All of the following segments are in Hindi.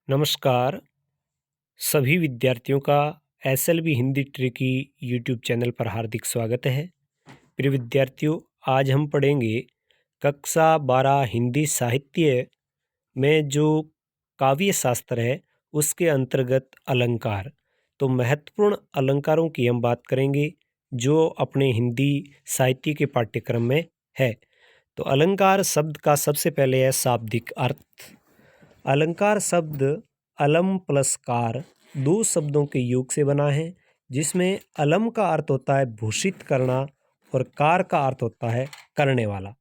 नमस्कार सभी विद्यार्थियों का SLV Hindi tricky YouTube channel पर हार्दिक स्वागत है। प्रिय विद्यार्थियों, आज हम पढ़ेंगे कक्षा 12 हिंदी साहित्य में जो काव्य शास्त्र है उसके अंतर्गत अलंकार। तो महत्वपूर्ण अलंकारों की हम बात करेंगे जो अपने हिंदी साहित्य के पाठ्यक्रम में है। तो अलंकार शब्द का सबसे पहले है शाब्दिक अर्थ। अलंकार शब्द अलम प्लस कार दो शब्दों के योग से बना है, जिसमें अलम का अर्थ होता है भूषित करना और कार का अर्थ होता है करने वाला।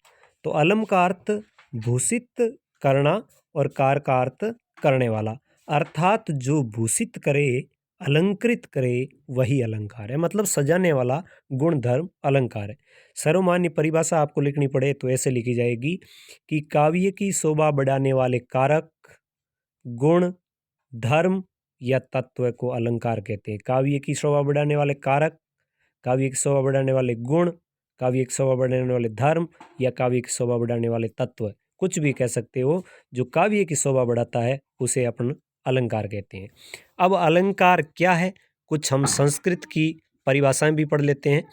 तो अलम का अर्थ भूषित करना और कार का अर्थ करने वाला, अर्थात जो भूषित करे, अलंकृत करे वही अलंकार है। मतलब सजाने वाला गुण धर्म अलंकार है। सर्वमान्य परिभाषा आपको लिखनी पड़े तो ऐसे लिखी जाएगी कि काव्य की शोभा बढ़ाने वाले कारक, गुण, धर्म या तत्व को अलंकार कहते हैं। काव्य की शोभा बढ़ाने वाले कारक, काव्य की शोभा बढ़ाने वाले गुण, काव्य की शोभा बढ़ाने वाले धर्म या काव्य की शोभा बढ़ाने वाले तत्व, कुछ भी कह सकते हो, जो काव्य की शोभा बढ़ाता है उसे अपन अलंकार कहते हैं। अब अलंकार क्या है, कुछ हम संस्कृत की परिभाषाएं भी पढ़ लेते हैं।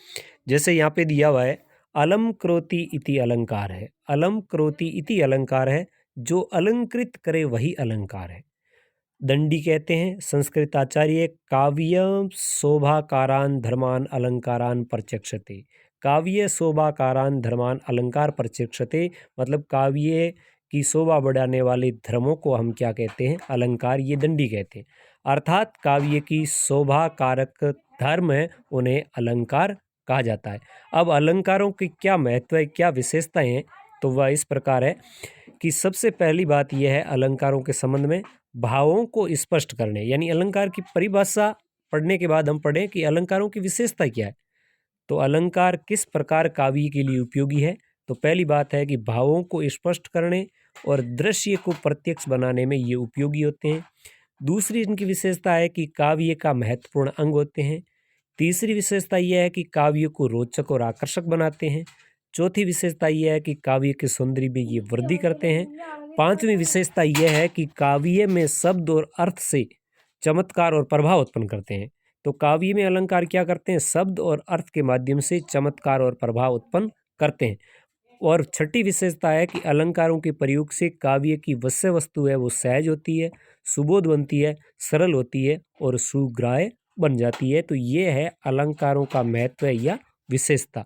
जैसे यहाँ पे दिया हुआ है अलम क्रोति इति अलंकार है। अलम क्रोति इति अलंकार है, जो अलंकृत करे वही अलंकार है। दंडी कहते हैं संस्कृत आचार्य, काव्य शोभाकारान धर्मान अलंकारान प्रचक्षते। काव्य शोभाकारान धर्मान अलंकार प्रचक्षते, मतलब काव्य की शोभा बढ़ाने वाले धर्मों को हम क्या कहते हैं, अलंकार। ये दंडी कहते हैं। अर्थात काव्य की शोभा कारक धर्म है, उन्हें अलंकार कहा जाता है। अब अलंकारों की क्या महत्व है, क्या विशेषताएं हैं, तो वह इस प्रकार है कि सबसे पहली बात यह है अलंकारों के संबंध में भावों को स्पष्ट करने, यानी अलंकार की परिभाषा पढ़ने के बाद हम पढ़ें कि अलंकारों की विशेषता क्या है। तो अलंकार किस प्रकार काव्य के लिए उपयोगी है। तो पहली बात है कि भावों को स्पष्ट करने और दृश्य को प्रत्यक्ष बनाने में ये उपयोगी होते हैं। दूसरी इनकी विशेषता है कि काव्य का महत्वपूर्ण अंग होते हैं। तीसरी विशेषता यह है कि काव्य को रोचक और आकर्षक बनाते हैं। चौथी विशेषता यह है कि काव्य के सौंदर्य में ये वृद्धि करते हैं। पांचवी विशेषता यह है कि काव्य में शब्द और अर्थ से चमत्कार और प्रभाव उत्पन्न करते हैं। तो काव्य में अलंकार क्या करते हैं, शब्द और अर्थ के माध्यम से चमत्कार और प्रभाव उत्पन्न करते हैं। और छठी विशेषता है कि अलंकारों के प्रयोग से काव्य की विषय वस्तु है वो सहज होती है, सुबोध बनती है, सरल होती है और सुग्राह्य बन जाती है। तो ये है अलंकारों का महत्व या विशेषता।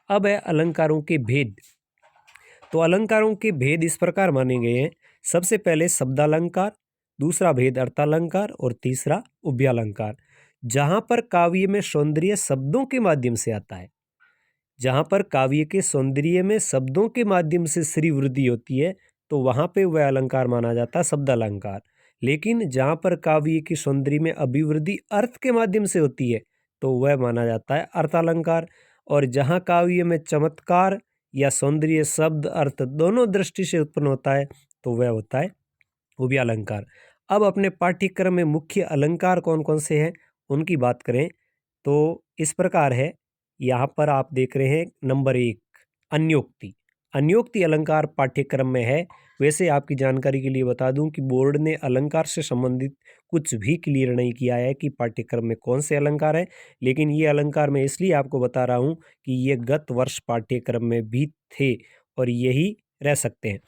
अब है अलंकारों के भेद। तो अलंकारों के भेद इस प्रकार माने गए हैं। सबसे पहले शब्दालंकार, दूसरा भेद अर्थालंकार और तीसरा उभयालंकार। जहां पर काव्य में सौंदर्य शब्दों के माध्यम से आता है, जहां पर काव्य के सौंदर्य में शब्दों के माध्यम से श्री वृद्धि होती है, तो वहां पे वह अलंकार माना जाता है शब्दालंकार। लेकिन जहां पर काव्य की सौंदर्य में अभिवृद्धि अर्थ के माध्यम से होती है, तो वह माना जाता है अर्थालंकार। और जहां काव्य में चमत्कार या सौंदर्य शब्द अर्थ दोनों दृष्टि से उत्पन्न होता है, तो वह होता है उभयालंकार। अब अपने पाठ्यक्रम में मुख्य अलंकार कौन कौन से हैं उनकी बात करें तो इस प्रकार है। यहाँ पर आप देख रहे हैं नंबर 1 अन्योक्ति। अन्योक्ति अलंकार पाठ्यक्रम में है। वैसे आपकी जानकारी के लिए बता दूं कि बोर्ड ने अलंकार से संबंधित कुछ भी क्लियर नहीं किया है कि पाठ्यक्रम में कौन से अलंकार है, लेकिन ये अलंकार मैं इसलिए आपको बता रहा हूँ कि ये गत वर्ष पाठ्यक्रम में भी थे और यही रह सकते हैं।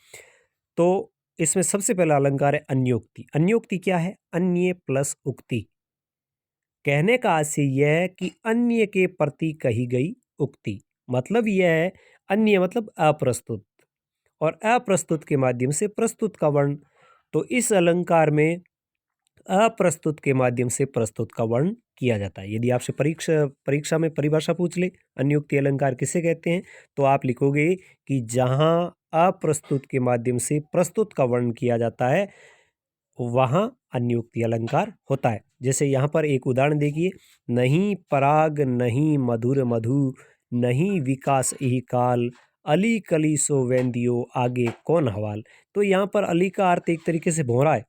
तो इसमें सबसे पहला अलंकार है अन्योक्ति। अन्योक्ति क्या है, अन्य प्लस उक्ति। कहने का आशय यह है कि अन्य के प्रति कही गई उक्ति। मतलब यह है अन्य मतलब अप्रस्तुत, और अप्रस्तुत के माध्यम से प्रस्तुत का वर्ण। तो इस अलंकार में अप्रस्तुत के माध्यम से प्रस्तुत का वर्ण किया जाता है। यदि आपसे परीक्षा में परिभाषा पूछ ले अन्योक्ति अलंकार किसे कहते हैं, तो आप लिखोगे कि जहां अप्रस्तुत के माध्यम से प्रस्तुत का वर्ण किया जाता है वहां अन्योक्ति अलंकार होता है। जैसे यहाँ पर एक उदाहरण देखिए, नहीं पराग नहीं मधुर मधु, नहीं विकास यही काल, अली कली सो वेंदियो आगे कौन हवाल। तो यहाँ पर अली का अर्थ एक तरीके से भौरा है।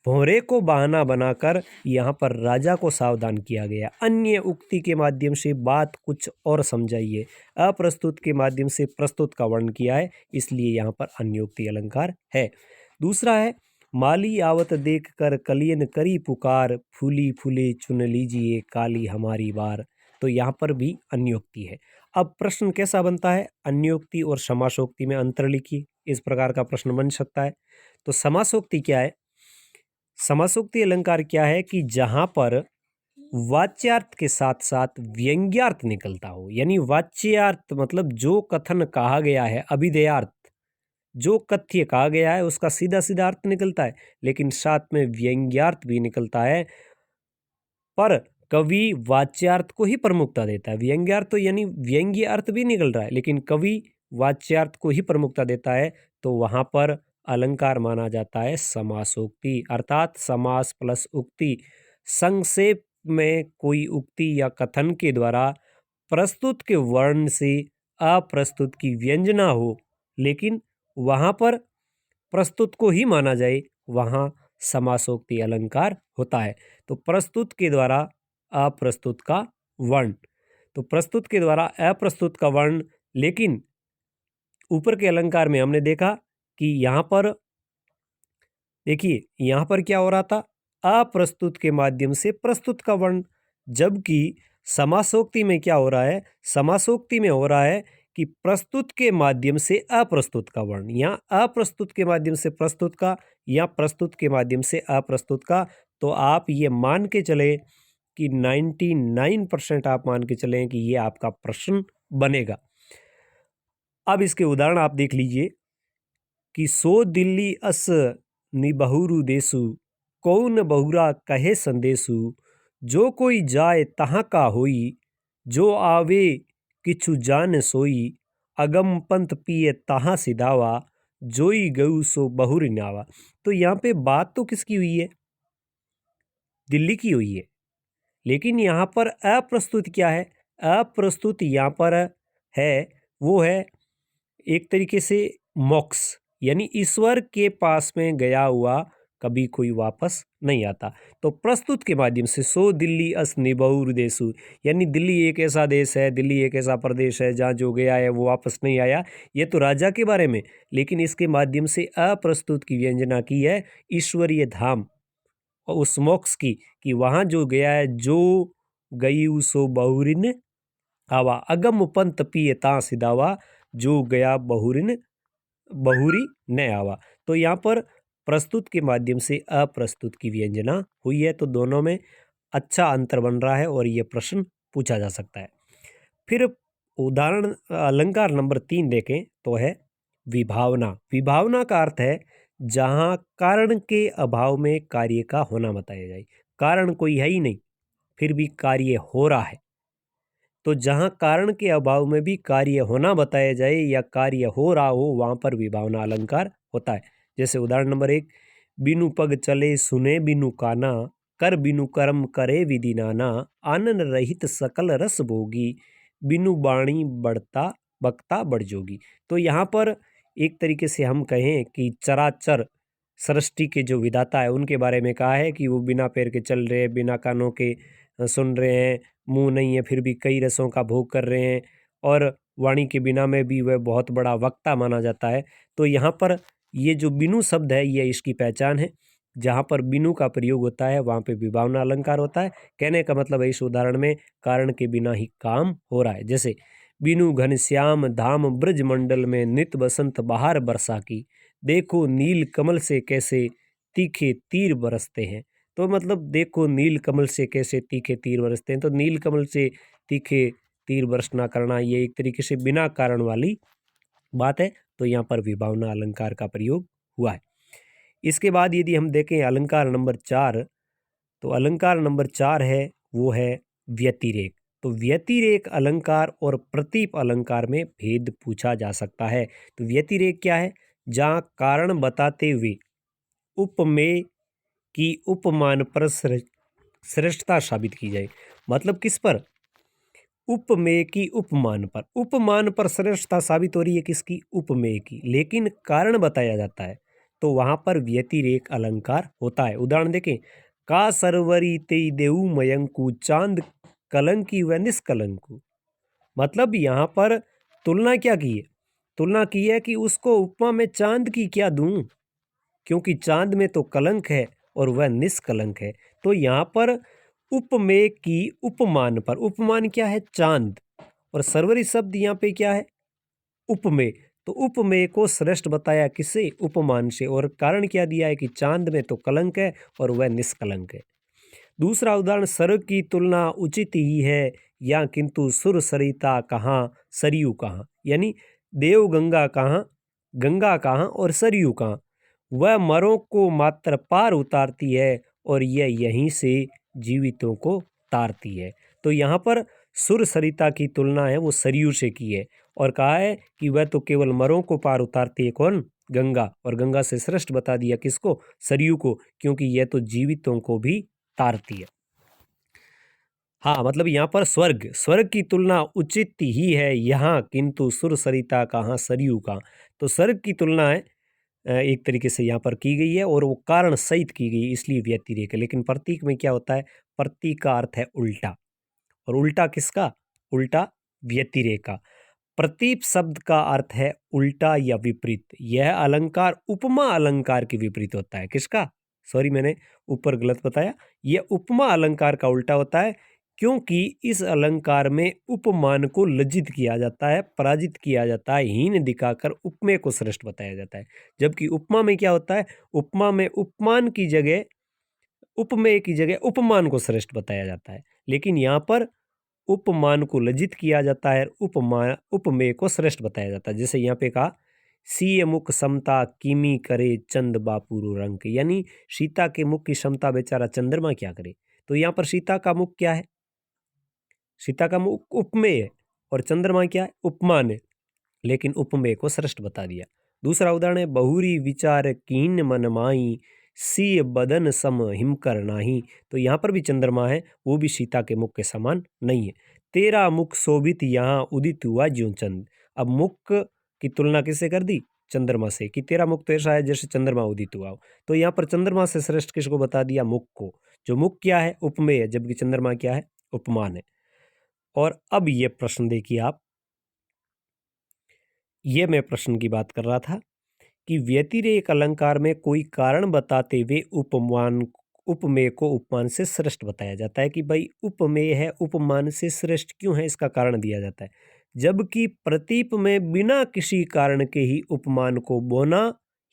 भौरे को बहाना बनाकर यहाँ पर राजा को सावधान किया गया। अन्य उक्ति के माध्यम से बात कुछ और समझाइए। अप्रस्तुत के माध्यम से प्रस्तुत का वर्ण किया है, इसलिए यहाँ पर अन्योक्ति अलंकार है। दूसरा है माली आवत देख कर कलियन करी पुकार, फूली फूले चुन लीजिए काली हमारी बार। तो यहाँ पर भी अन्योक्ति है। अब प्रश्न कैसा बनता है, अन्योक्ति और समासोक्ति में अंतर लिखिए, इस प्रकार का प्रश्न बन सकता है। तो समासोक्ति क्या है? समासोक्ति अलंकार क्या है कि जहां पर वाच्यार्थ के साथ साथ व्यंग्यार्थ निकलता हो, यानी वाच्यार्थ मतलब जो कथन कहा गया है, अभिधेयार्थ जो कथ्य कहा गया है उसका सीधा सीधा अर्थ निकलता है, लेकिन साथ में व्यंग्यार्थ भी निकलता है। पर कवि वाच्यार्थ को ही प्रमुखता देता है। व्यंग्यार्थ तो यानी व्यंग्य अर्थ भी निकल रहा है, लेकिन कवि वाच्यार्थ को ही प्रमुखता देता है, तो वहां पर अलंकार माना जाता है समासोक्ति, अर्थात समास प्लस उक्ति। संक्षेप में कोई उक्ति या कथन के द्वारा प्रस्तुत के वर्ण से अप्रस्तुत की व्यंजना हो, लेकिन वहां पर प्रस्तुत को ही माना जाए, वहां समासोक्ति अलंकार होता है। तो प्रस्तुत के द्वारा अप्रस्तुत का वर्ण, तो प्रस्तुत के द्वारा अप्रस्तुत का वर्ण, लेकिन ऊपर के अलंकार में हमने देखा कि यहां पर देखिए यहां पर क्या हो रहा था, अप्रस्तुत के माध्यम से प्रस्तुत का वर्ण, जबकि समासोक्ति में क्या हो रहा है, समासोक्ति में हो रहा है कि प्रस्तुत के माध्यम से अप्रस्तुत का वर्ण, या अप्रस्तुत के माध्यम से प्रस्तुत का, या प्रस्तुत के माध्यम से अप्रस्तुत का। तो आप ये मान के चले कि 99% आप मान के चलें कि ये आपका प्रश्न बनेगा। अब इसके उदाहरण आप देख लीजिए कि सो दिल्ली अस निबहुरु देसु, कौन बहुरा कहे संदेशु, जो कोई जाए तहाँ का होई, जो आवे किछु जान सोई, अगम पंथ पिए तहाँ सिधावा, जोई गऊ सो बहुर नावा। तो यहाँ पे बात तो किसकी हुई है, दिल्ली की हुई है, लेकिन यहाँ पर अप्रस्तुत क्या है, अप्रस्तुत यहाँ पर है वो है एक तरीके से मोक्ष, यानी ईश्वर के पास में गया हुआ कभी कोई वापस नहीं आता। तो प्रस्तुत के माध्यम से सो दिल्ली अस निबहुर देसु, यानी दिल्ली एक ऐसा देश है, दिल्ली एक ऐसा प्रदेश है जहाँ जो गया है वो वापस नहीं आया। ये तो राजा के बारे में, लेकिन इसके माध्यम से अप्रस्तुत की व्यंजना की है ईश्वरीय धाम और उस मोक्ष की, कि वहाँ जो गया है, जो गई सो बहुरिन आवा, अगम पंथ पिए ता सिदावा, जो गया बहुरिन बहुरी न आवा। तो यहाँ पर प्रस्तुत के माध्यम से अप्रस्तुत की व्यंजना हुई है, तो दोनों में अच्छा अंतर बन रहा है और ये प्रश्न पूछा जा सकता है। फिर उदाहरण अलंकार नंबर 3 देखें तो है विभावना। विभावना का अर्थ है जहाँ कारण के अभाव में कार्य का होना बताया जाए, कारण कोई है ही नहीं फिर भी कार्य हो रहा है, तो जहाँ कारण के अभाव में भी कार्य होना बताया जाए या कार्य हो रहा हो, वहाँ पर विभावना अलंकार होता है। जैसे उदाहरण नंबर 1, बिनु पग चले सुने बिनु काना, कर बिनु कर्म करे विधि नाना, आनन रहित सकल रस भोगी, बिनु बाणी बढ़ता बक्ता बढ़ जोगी। तो यहाँ पर एक तरीके से हम कहें कि चराचर सृष्टि के जो विधाता है उनके बारे में कहा है कि वो बिना पैर के चल रहे हैं, बिना कानों के सुन रहे हैं, मुंह नहीं है फिर भी कई रसों का भोग कर रहे हैं, और वाणी के बिना में भी वह बहुत बड़ा वक्ता माना जाता है। तो यहाँ पर ये जो बिनु शब्द है ये इसकी पहचान है, जहाँ पर बिनु का प्रयोग होता है वहाँ पे विभावना अलंकार होता है। कहने का मतलब है इस उदाहरण में कारण के बिना ही काम हो रहा है। जैसे बिनु घनश्याम धाम ब्रज मंडल में नित बसंत बहार बरसा की, देखो नील कमल से कैसे तीखे तीर बरसते हैं। तो मतलब देखो नील कमल से कैसे तीखे तीर बरसते हैं, तो नील कमल से तीखे तीर बरसना करना ये एक तरीके से बिना कारण वाली बात है, तो यहाँ पर विभावना अलंकार का प्रयोग हुआ है। इसके बाद यदि हम देखें अलंकार नंबर 4, तो अलंकार नंबर 4 है वो है व्यतिरेक। तो व्यतिरेक अलंकार और प्रतीप अलंकार में भेद पूछा जा सकता है। तो व्यतिरेक क्या है, जहाँ कारण बताते हुए उपमेय की उपमान पर श्रेष्ठता साबित की जाए। मतलब किस पर, उपमेय की उपमान पर, उपमान पर श्रेष्ठता साबित हो रही है किसकी, उपमेय की, लेकिन कारण बताया जाता है तो वहां पर व्यतिरेक अलंकार होता है। उदाहरण देखें, का सरवरी तेई देऊ मयंकु, चांद कलंकी व निष्कलंकु। मतलब यहाँ पर तुलना क्या की है, तुलना की है कि उसको उपमा में चांद की क्या दूं, क्योंकि चांद में तो कलंक है और वह निष्कलंक है। तो यहाँ पर उपमेय की उपमान पर, उपमान क्या है? चांद, और सर्वरी शब्द यहाँ पे क्या है? उपमेय। तो उपमेय को श्रेष्ठ बताया किससे? उपमान से। और कारण क्या दिया है कि चांद में तो कलंक है और वह निष्कलंक है। दूसरा उदाहरण, स्वर्ग की तुलना उचित ही है या किंतु सुर सरिता कहाँ सरयू कहाँ, यानी देव गंगा कहाँ, गंगा कहाँ और सरयू कहाँ। वह मरों को मात्र पार उतारती है और यह यहीं से जीवितों को तारती है। तो यहाँ पर सुर सरिता की तुलना है वो सरयू से की है और कहा है कि वह तो केवल मरों को पार उतारती है। कौन? गंगा। और गंगा से श्रेष्ठ बता दिया किसको? सरयू को, क्योंकि यह तो जीवितों को भी तारती है। हाँ, मतलब यहाँ पर स्वर्ग, स्वर्ग की तुलना उचित ही है यहाँ किंतु सुर सरिता कहाँ सरयू कहाँ। तो स्वर्ग की तुलना है एक तरीके से यहाँ पर की गई है और वो कारण सहित की गई, इसलिए व्यतिरेक है। लेकिन प्रतीक में क्या होता है? प्रतीक का अर्थ है उल्टा, और उल्टा किसका? उल्टा व्यतिरेक का। प्रतीप शब्द का अर्थ है उल्टा या विपरीत। यह अलंकार उपमा अलंकार के विपरीत होता है। किसका? सॉरी, मैंने ऊपर गलत बताया। यह उपमा अलंकार का उल्टा होता है, क्योंकि इस अलंकार में उपमान को लज्जित किया जाता है, पराजित किया जाता है, हीन दिखाकर उपमेय को श्रेष्ठ बताया जाता है। जबकि उपमा में क्या होता है? उपमा में उपमान की जगह, उपमेय की जगह उपमान को श्रेष्ठ बताया जाता है। लेकिन यहाँ पर उपमान को लज्जित किया जाता है, उपमेय को श्रेष्ठ बताया जाता है। जैसे यहाँ पे कहा, सीय मुख समता किमी करे चंद बापुरु रंग, यानी सीता के मुख की समता बेचारा चंद्रमा क्या करे। तो यहाँ पर सीता का मुख क्या है? सीता का मुख उपमेय है और चंद्रमा क्या है? उपमान है, लेकिन उपमेय को श्रेष्ठ बता दिया। दूसरा उदाहरण है, बहुरी विचार कीन मन माई सी बदन सम हिमकर नाही। तो यहाँ पर भी चंद्रमा है, वो भी सीता के मुख के समान नहीं है। तेरा मुख शोभित यहाँ उदित हुआ ज्यों चंद। अब मुख की तुलना किससे कर दी? चंद्रमा से, कि तेरा मुख तो ऐसा है जैसे चंद्रमा उदित हुआ हो। तो यहाँ पर चंद्रमा से श्रेष्ठ किसको बता दिया? मुख को। जो मुख क्या है? उपमेय है, जबकि चंद्रमा क्या है? उपमान है। और अब ये प्रश्न देखिए आप, ये मैं प्रश्न की बात कर रहा था कि व्यतिरेक अलंकार में कोई कारण बताते हुए उपमान, उपमेय को उपमान से श्रेष्ठ बताया जाता है कि भाई उपमेय है, उपमान से श्रेष्ठ क्यों है, इसका कारण दिया जाता है। जबकि प्रतीप में बिना किसी कारण के ही उपमान को बोना,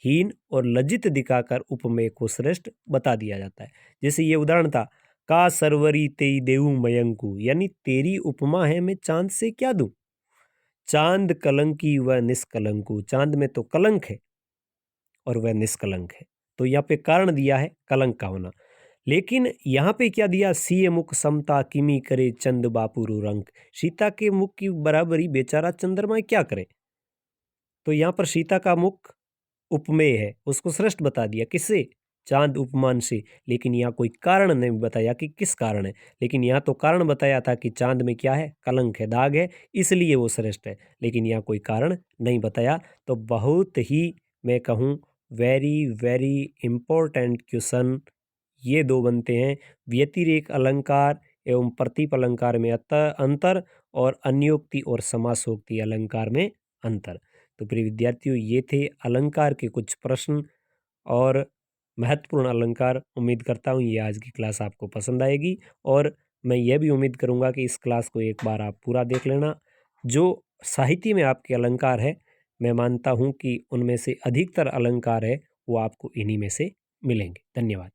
हीन और लज्जित दिखाकर उपमेय को श्रेष्ठ बता दिया जाता है। जैसे ये उदाहरण था, का सरवरी तेई देऊ मयंकु, यानी तेरी उपमा है मैं चांद से क्या दूं। चांद कलंकी व निष्कलंकु, चांद में तो कलंक है और वह निष्कलंक है। तो यहाँ पे कारण दिया है कलंक का होना। लेकिन यहाँ पे क्या दिया? सीय मुख समता किमी करे चंद बापुरु रंग, सीता के मुख की बराबरी बेचारा चंद्रमा क्या करे। तो यहाँ पर सीता का मुख उपमेय है, उसको श्रेष्ठ बता दिया किससे? चांद उपमान से। लेकिन यहाँ कोई कारण नहीं बताया कि किस कारण है। लेकिन यहाँ तो कारण बताया था कि चांद में क्या है? कलंक है, दाग है, इसलिए वो श्रेष्ठ है। लेकिन यहाँ कोई कारण नहीं बताया। तो बहुत ही, मैं कहूँ, वेरी वेरी इम्पोर्टेंट क्वेश्चन ये दो बनते हैं, व्यतिरेक अलंकार एवं प्रतीप अलंकार में अंतर और अन्योक्ति और समासोक्ति अलंकार में अंतर। तो प्रिय विद्यार्थियों, ये थे अलंकार के कुछ प्रश्न और महत्वपूर्ण अलंकार। उम्मीद करता हूँ ये आज की क्लास आपको पसंद आएगी और मैं यह भी उम्मीद करूँगा कि इस क्लास को एक बार आप पूरा देख लेना। जो साहित्य में आपके अलंकार है, मैं मानता हूँ कि उनमें से अधिकतर अलंकार है वो आपको इन्हीं में से मिलेंगे। धन्यवाद।